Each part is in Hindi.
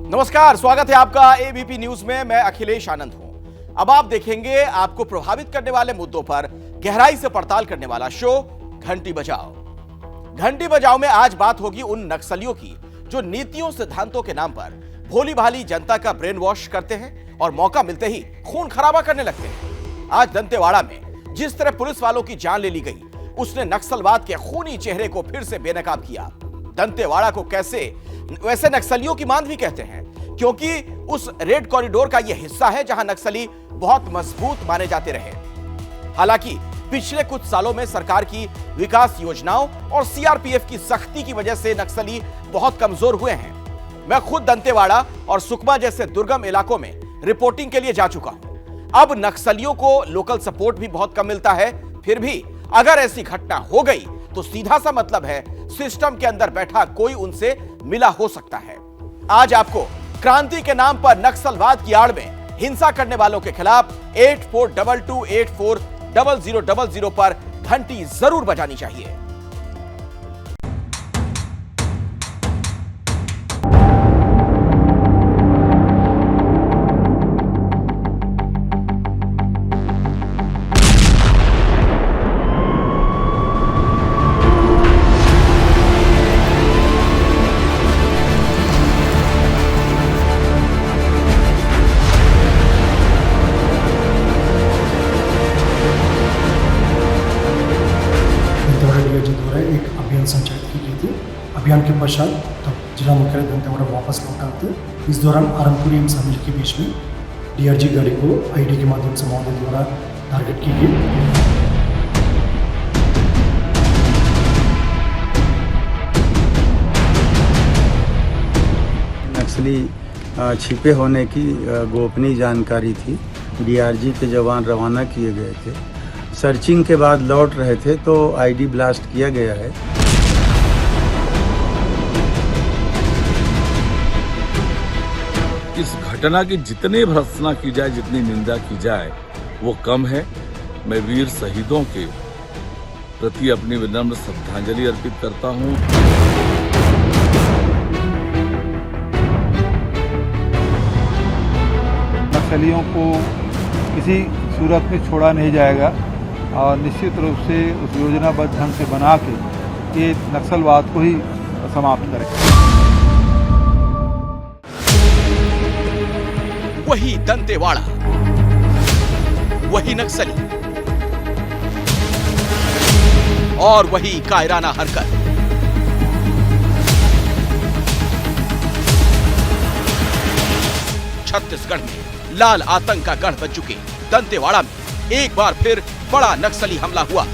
नमस्कार, स्वागत है आपका एबीपी न्यूज में। मैं अखिलेश आनंद हूं। अब आप देखेंगे आपको प्रभावित करने वाले मुद्दों पर गहराई से पड़ताल करने वाला शो घंटी बजाओ। घंटी बजाओ में आज बात होगी उन नक्सलियों की जो नीतियों सिद्धांतों के नाम पर भोली भाली जनता का ब्रेन वॉश करते हैं और मौका मिलते ही खून खराबा करने लगते हैं। आज दंतेवाड़ा में जिस तरह पुलिस वालों की जान ले ली गई, उसने नक्सलवाद के खूनी चेहरे को फिर से बेनकाब किया। दंतेवाड़ा को वैसे नक्सलियों की मांद भी कहते हैं, क्योंकि उस रेड कॉरिडोर का यह हिस्सा है जहां नक्सली बहुत मजबूत माने जाते रहे। हालांकि पिछले कुछ सालों में सरकार की विकास योजनाओं और सीआरपीएफ की सख्ती की वजह से नक्सली बहुत कमजोर हुए हैं। मैं खुद दंतेवाड़ा और सुकमा जैसे दुर्गम इलाकों में रिपोर्टिंग के लिए जा चुका हूं। अब नक्सलियों को लोकल सपोर्ट भी बहुत कम मिलता है। फिर भी अगर ऐसी घटना हो गई तो सीधा सा मतलब है सिस्टम के अंदर बैठा कोई उनसे मिला हो सकता है। आज आपको क्रांति के नाम पर नक्सलवाद की आड़ में हिंसा करने वालों के खिलाफ 8422840000 पर घंटी जरूर बजानी चाहिए। संचालित की गई थी। अभियान के पश्चात जिला मुख्यालय दंतेवाड़ा वापस लौटा थे। इस दौरान आरमपुर एवं शामिल के बीच में डीआरजी गाड़ी को आईडी के माध्यम से महोदय द्वारा टारगेट की गई। नक्सली छिपे होने की गोपनीय जानकारी थी। डीआरजी के जवान रवाना किए गए थे। सर्चिंग के बाद लौट रहे थे तो आईडी ब्लास्ट किया गया है। इस घटना की जितनी भर्त्सना की जाए, जितनी निंदा की जाए, वो कम है। मैं वीर शहीदों के प्रति अपनी विनम्र श्रद्धांजलि अर्पित करता हूँ। नक्सलियों को किसी सूरत में छोड़ा नहीं जाएगा और निश्चित रूप से उस योजनाबद्ध ढंग से बना के ये नक्सलवाद को ही समाप्त करेगा। वही दंतेवाड़ा, वही नक्सली और वही कायराना हरकत। छत्तीसगढ़ में लाल आतंक का गढ़ बन चुके दंतेवाड़ा में एक बार फिर बड़ा नक्सली हमला हुआ।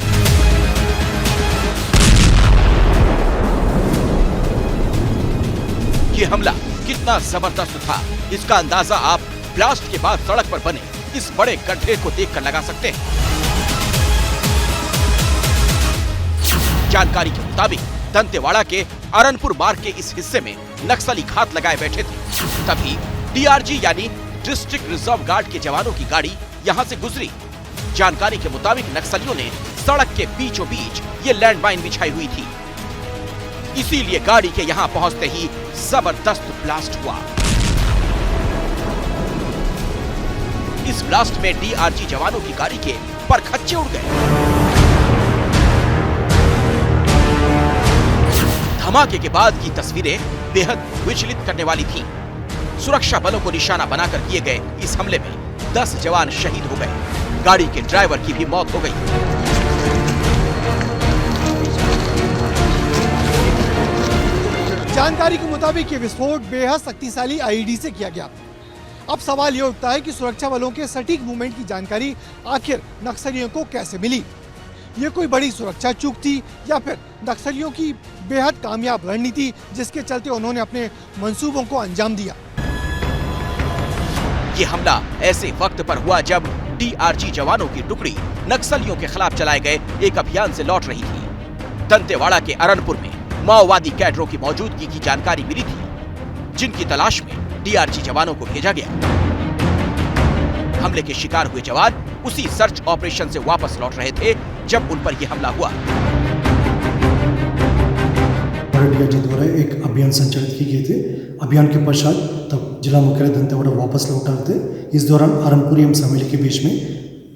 यह हमला कितना जबरदस्त था, इसका अंदाजा आप ब्लास्ट के बाद सड़क पर बने इस बड़े गड्ढे को देखकर लगा सकते हैं। जानकारी के मुताबिक दंतेवाड़ा के अरनपुर मार्ग के इस हिस्से में नक्सली घात लगाए बैठे थे। तभी डीआरजी यानी डिस्ट्रिक्ट रिजर्व गार्ड के जवानों की गाड़ी यहां से गुजरी। जानकारी के मुताबिक नक्सलियों ने सड़क के बीचों बीच ये लैंडमाइन बिछाई हुई थी। इसीलिए गाड़ी के यहां पहुंचते ही जबरदस्त ब्लास्ट हुआ। इस ब्लास्ट में डीआरजी जवानों की गाड़ी के परखच्चे उड़ गए। धमाके के बाद की तस्वीरें बेहद विचलित करने वाली थीं। सुरक्षा बलों को निशाना बनाकर किए गए इस हमले में 10 जवान शहीद हो गए। गाड़ी के ड्राइवर की भी मौत हो गई। जानकारी के मुताबिक ये विस्फोट बेहद शक्तिशाली आईईडी से किया गया। अब सवाल ये उठता है कि सुरक्षा बलों के सटीक मूवमेंट की जानकारी आखिर नक्सलियों को कैसे मिली। ये कोई बड़ी सुरक्षा चूक थी या फिर नक्सलियों की बेहद कामयाब रणनीति जिसके चलते उन्होंने अपने मंसूबों को अंजाम दिया। ये हमला ऐसे वक्त पर हुआ जब डीआरजी जवानों की टुकड़ी नक्सलियों के खिलाफ चलाए गए एक अभियान से लौट रही थी। दंतेवाड़ा के अरनपुर में माओवादी कैडरों की मौजूदगी की जानकारी मिली थी, जिनकी तलाश में डीआरजी जवानों को भेजा गया। हमले के शिकार हुए जवान उसी सर्च ऑपरेशन से वापस लौट रहे थे जब उन पर यह हमला हुआ। दंतेवाड़ा डीआरजी द्वारा एक अभियान संचालित की गई थी। अभियान के पश्चात तब जिला मुख्यालय दंतेवाड़ा वापस लौट रहे थे। इस दौरान आरनपुरी एवं समेली के बीच में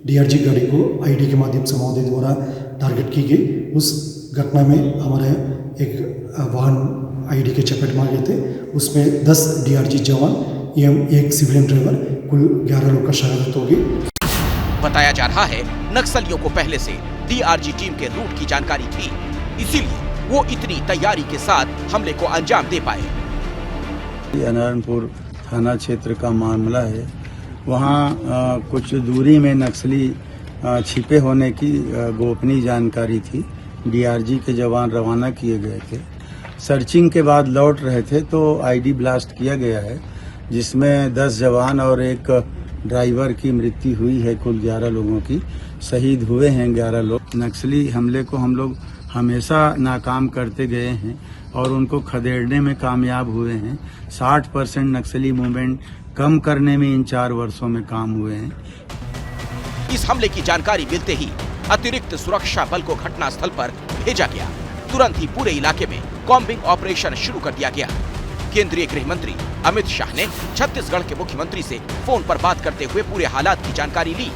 डीआरजी गाड़ी को आईडी के माध्यम से महोदय द्वारा टारगेट की गई। उस घटना में हमारे एक वाहन आईडी के चपेट में आ गए थे। उसमें 10 डीआरजी जवान एवं एक सिविलियन ड्राइवर कुल 11 लोग का शहादत होगी। बताया जा रहा है नक्सलियों को पहले से डीआरजी टीम के रूट की जानकारी थी, इसीलिए वो इतनी तैयारी के साथ हमले को अंजाम दे पाए। नारायणपुर थाना क्षेत्र का मामला है। वहाँ कुछ दूरी में नक्सली छिपे होने की गोपनीय जानकारी थी। डीआरजी के जवान रवाना किए गए थे। सर्चिंग के बाद लौट रहे थे तो आईडी ब्लास्ट किया गया है, जिसमें 10 जवान और एक ड्राइवर की मृत्यु हुई है। कुल 11 लोगों की शहीद हुए हैं 11 लोग। नक्सली हमले को हम लोग हमेशा नाकाम करते गए हैं और उनको खदेड़ने में कामयाब हुए हैं। 60% नक्सली मूवमेंट कम करने में इन 4 वर्षों में काम हुए हैं। इस हमले की जानकारी मिलते ही अतिरिक्त सुरक्षा बल को घटनास्थल पर भेजा गया। तुरंत ही पूरे इलाके में कॉम्बिंग ऑपरेशन शुरू कर दिया गया। केंद्रीय गृह मंत्री अमित शाह ने छत्तीसगढ़ के मुख्यमंत्री से फोन पर बात करते हुए पूरे हालात की जानकारी ली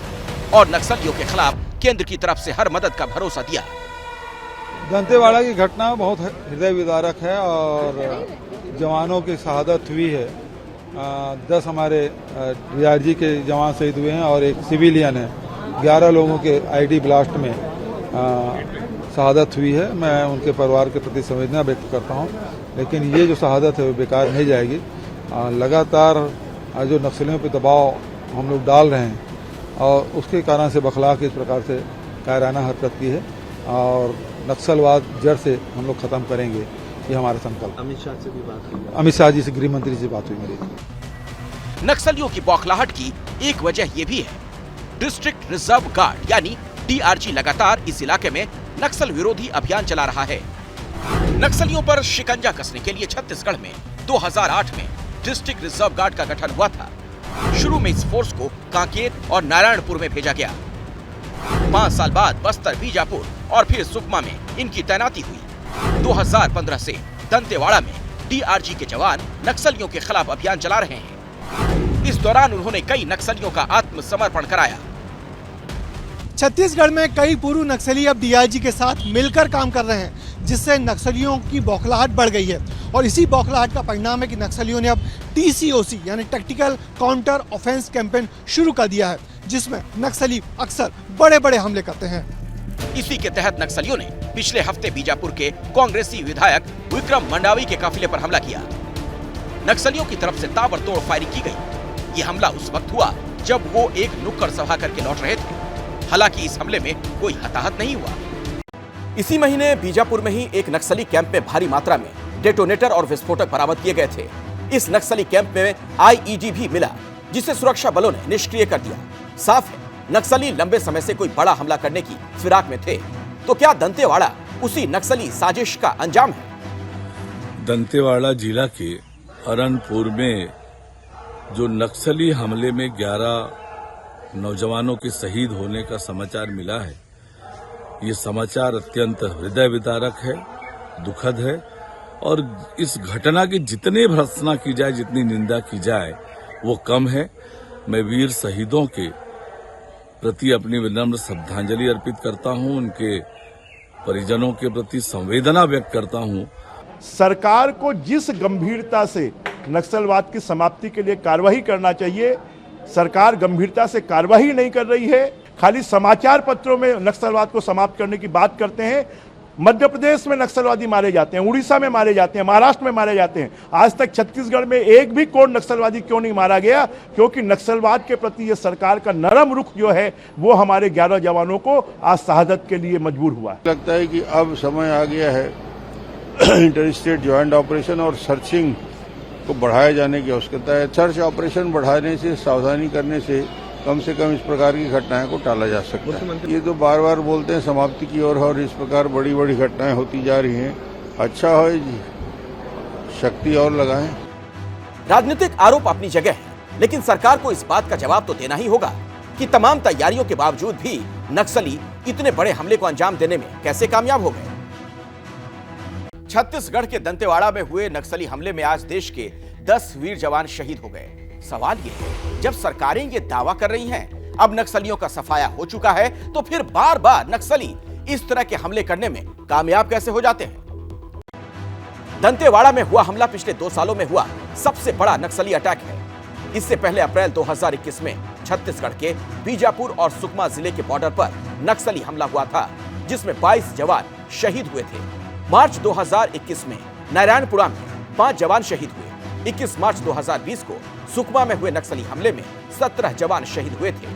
और नक्सलियों के खिलाफ केंद्र की तरफ से हर मदद का भरोसा दिया। दंतेवाड़ा की घटना बहुत हृदय विदारक है और जवानों की शहादत हुई है। 10 हमारे डीआरजी के जवान शहीद हुए हैं और एक सिविलियन है। 11 लोगों के आईडी ब्लास्ट में शहादत हुई है। मैं उनके परिवार के प्रति संवेदना व्यक्त करता हूं, लेकिन ये जो शहादत है वो बेकार नहीं जाएगी। लगातार जो नक्सलियों पर दबाव हम लोग डाल रहे हैं और उसके कारण से बखला के इस प्रकार से कायराना हरकत की है और नक्सलवाद जड़ से हम लोग खत्म करेंगे, ये हमारा संकल्प। अमित शाह से भी बात हुई? अमित शाह जी से, गृह मंत्री से बात हुई मेरी। नक्सलियों की बौखलाहट की एक वजह यह भी है, डिस्ट्रिक्ट रिजर्व गार्ड यानी डीआरजी लगातार इस इलाके में नक्सल विरोधी अभियान चला रहा है। नक्सलियों पर शिकंजा कसने के लिए छत्तीसगढ़ में 2008 में डिस्ट्रिक्ट रिजर्व गार्ड का गठन हुआ था। शुरू में इस फोर्स को कांकेर और नारायणपुर में भेजा गया। 5 साल बाद बस्तर, बीजापुर और फिर सुकमा में इनकी तैनाती हुई। 2015 से दंतेवाड़ा में डीआरजी के जवान नक्सलियों के खिलाफ अभियान चला रहे हैं। इस दौरान उन्होंने कई नक्सलियों का आत्मसमर्पण कराया। छत्तीसगढ़ में कई पूर्व नक्सली अब डीआरजी के साथ मिलकर काम कर रहे हैं, जिससे नक्सलियों की बौखलाहट बढ़ गई है और इसी बौखलाहट का परिणाम है कि नक्सलियों ने अब TCOC यानी टैक्टिकल काउंटर ऑफेंस कैंपेन शुरू कर दिया है, जिसमें नक्सली अक्सर बड़े बड़े हमले करते हैं। इसी के तहत नक्सलियों ने पिछले हफ्ते बीजापुर के कांग्रेसी विधायक विक्रम मंडावी के काफिले पर हमला किया। नक्सलियों की तरफ से ताबड़तोड़ फायरिंग की गई। ये हमला उस वक्त हुआ जब वो एक नुक्कड़ सभा करके लौट रहे थे। हालांकि इस हमले में कोई हताहत नहीं हुआ। इसी महीने बीजापुर में ही एक नक्सली कैंप में भारी मात्रा में डेटोनेटर और विस्फोटक बरामद किए गए थे। इस नक्सली कैंप में IED भी मिला, जिसे सुरक्षा बलों ने निष्क्रिय कर दिया। साफ है, नक्सली लंबे समय से कोई बड़ा हमला करने की फिराक में थे। तो क्या दंतेवाड़ा उसी नक्सली साजिश का अंजाम है? दंतेवाड़ा जिला के अरनपुर में जो नक्सली हमले में 11 नौजवानों के शहीद होने का समाचार मिला है, ये समाचार अत्यंत हृदय विदारक है, दुखद है और इस घटना की जितनी भर्त्सना की जाए, जितनी निंदा की जाए, वो कम है। मैं वीर शहीदों के प्रति अपनी विनम्र श्रद्धांजलि अर्पित करता हूं, उनके परिजनों के प्रति संवेदना व्यक्त करता हूं। सरकार को जिस गंभीरता से नक्सलवाद की समाप्ति के लिए कार्रवाई करना चाहिए, सरकार गंभीरता से कार्रवाई नहीं कर रही है। खाली समाचार पत्रों में नक्सलवाद को समाप्त करने की बात करते हैं। मध्य प्रदेश में नक्सलवादी मारे जाते हैं, उड़ीसा में मारे जाते हैं, महाराष्ट्र में मारे जाते हैं। आज तक छत्तीसगढ़ में एक भी कोण नक्सलवादी क्यों नहीं मारा गया? क्योंकि नक्सलवाद के प्रति ये सरकार का नरम रुख जो है वो हमारे 11 जवानों को आज शहादत के लिए मजबूर हुआ है। लगता है कि अब समय आ गया है इंटर स्टेट ज्वाइंट ऑपरेशन और सर्चिंग को बढ़ाए जाने की आवश्यकता है। सर्च ऑपरेशन बढ़ाने से, सावधानी करने से कम इस प्रकार की घटनाएं को टाला जा सकता है। ये तो बार बार बोलते हैं समाप्ति की ओर और इस प्रकार बड़ी बड़ी घटनाएं होती जा रही हैं। अच्छा हो जी, शक्ति और लगाएं। राजनीतिक आरोप अपनी जगह है, लेकिन सरकार को इस बात का जवाब तो देना ही होगा कि तमाम तैयारियों के बावजूद भी नक्सली इतने बड़े हमले को अंजाम देने में कैसे कामयाब हो गए। छत्तीसगढ़ के दंतेवाड़ा में हुए नक्सली हमले में आज देश के 10 वीर जवान शहीद हो गए। सवाल ये है, जब सरकारें ये दावा कर रही हैं, अब नक्सलियों का सफाया हो चुका है, तो फिर बार बार नक्सली इस तरह के हमले करने में कामयाब कैसे हो जाते हैं? दंतेवाड़ा में हुआ हमला पिछले 2 सालों में हुआ सबसे बड़ा नक्सली अटैक है। इससे पहले अप्रैल 2021 में छत्तीसगढ़ के बीजापुर और सुकमा जिले के बॉर्डर पर नक्सली हमला हुआ था, जिसमें 22 जवान शहीद हुए थे। मार्च 2021 में नारायणपुरा में 5 जवान शहीद हुए। 21 मार्च 2020 को सुकमा में हुए नक्सली हमले में 17 जवान शहीद हुए थे।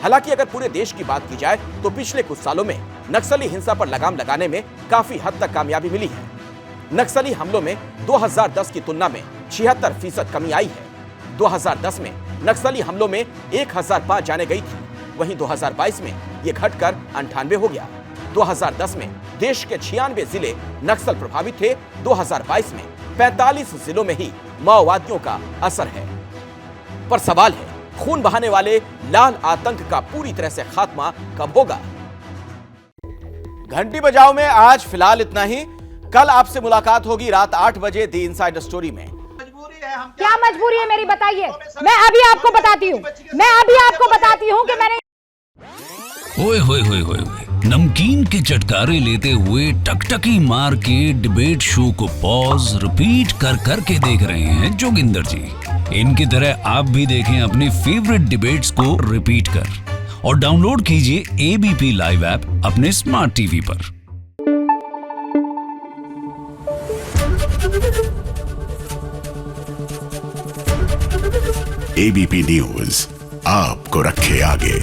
हालांकि अगर पूरे देश की बात की जाए तो पिछले कुछ सालों में नक्सली हिंसा पर लगाम लगाने में काफी हद तक कामयाबी मिली है। नक्सली हमलों में 2010 की तुलना में 76% कमी आई है। 2010 में नक्सली हमलों में 1005 जाने गई थी, वहीं 2022 में यह घटकर 98 हो गया। 2010 में देश के 96 जिले नक्सल प्रभावित थे। 2022 में 45 जिलों में ही माओवादियों का असर है। पर सवाल है, खून बहाने वाले लाल आतंक का पूरी तरह से खात्मा कब होगा? घंटी बजाओ में आज फिलहाल इतना ही। कल आपसे मुलाकात होगी रात 8 बजे दी इनसाइड स्टोरी में। क्या मजबूरी है मेरी, बताइए। मैं अभी आपको बताती हूँ कि मैंने ओए होए होए होए नमकीन के चटकारे लेते हुए टकटकी मार के डिबेट शो को पॉज रिपीट कर कर के देख रहे हैं जोगिंदर जी। इनकी तरह आप भी देखें अपनी फेवरेट डिबेट्स को रिपीट कर और डाउनलोड कीजिए एबीपी लाइव ऐप अपने स्मार्ट टीवी पर। एबीपी न्यूज आपको रखे आगे।